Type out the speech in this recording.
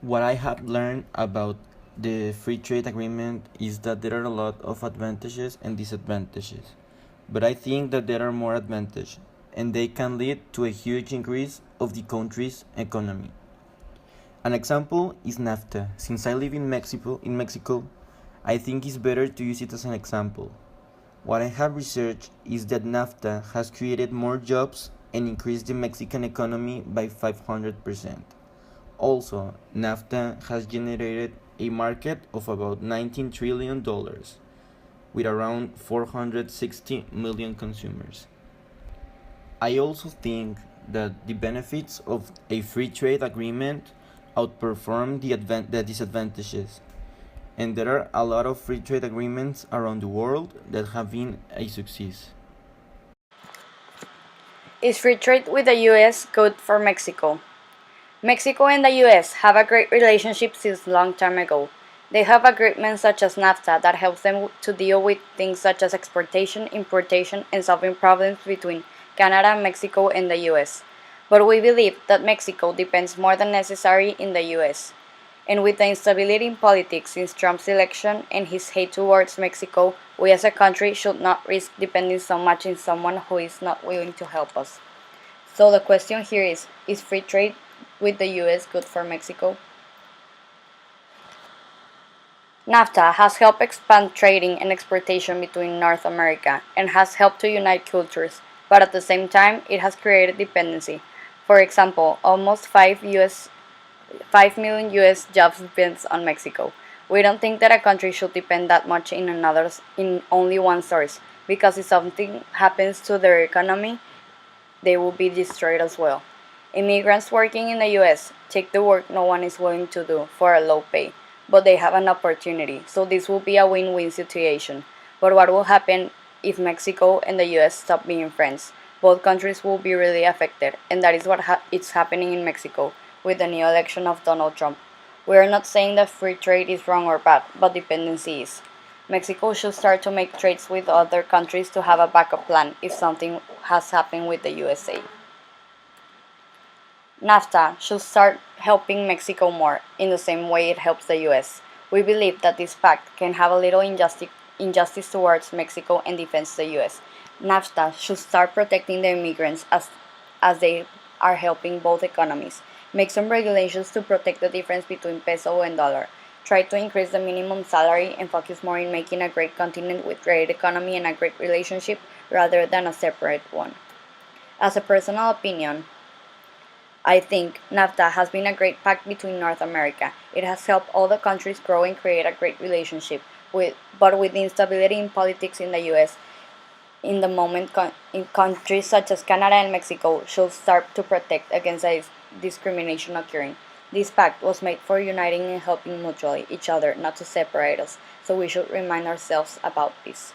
What I have learned about the free trade agreement is that there are a lot of advantages and disadvantages, but I think that there are more advantages, and they can lead to a huge increase of the country's economy. An example is NAFTA. Since I live in Mexico, I think it's better to use it as an example. What I have researched is that NAFTA has created more jobs and increased the Mexican economy by 500%. Also, NAFTA has generated a market of about $19 trillion with around 460 million consumers. I also think that the benefits of a free trade agreement outperform the disadvantages, and there are a lot of free trade agreements around the world that have been a success. Is free trade with the US good for Mexico? Mexico and the US have a great relationship since long time ago. They have agreements such as NAFTA that helps them to deal with things such as exportation, importation, and solving problems between Canada, Mexico, and the US. But we believe that Mexico depends more than necessary in the US. And with the instability in politics since Trump's election and his hate towards Mexico, we as a country should not risk depending so much on someone who is not willing to help us. So the question here is free trade with the US good for Mexico? NAFTA has helped expand trading and exportation between North America and has helped to unite cultures, but at the same time, it has created dependency. For example, almost 5 million US jobs depends on Mexico. We don't think that a country should depend that much in only one source, because if something happens to their economy, they will be destroyed as well. Immigrants working in the US take the work no one is willing to do for a low pay, but they have an opportunity, so this will be a win win situation. But what will happen if Mexico and the US stop being friends? Both countries will be really affected, and that is what is happening in Mexico with the new election of Donald Trump. We are not saying that free trade is wrong or bad, but dependency is. Mexico should start to make trades with other countries to have a backup plan if something has happened with the USA. NAFTA should start helping Mexico more, in the same way it helps the US. We believe that this pact can have a little injustice towards Mexico and defends the US. NAFTA should start protecting the immigrants as they are helping both economies. Make some regulations to protect the difference between peso and dollar. Try to increase the minimum salary and focus more in making a great continent with great economy and a great relationship rather than a separate one. As a personal opinion, I think NAFTA has been a great pact between North America. It has helped all the countries grow and create a great relationship. But with the instability in politics in the US, in the moment, in countries such as Canada and Mexico should start to protect against discrimination occurring. This pact was made for uniting and helping mutually each other, not to separate us. So we should remind ourselves about this.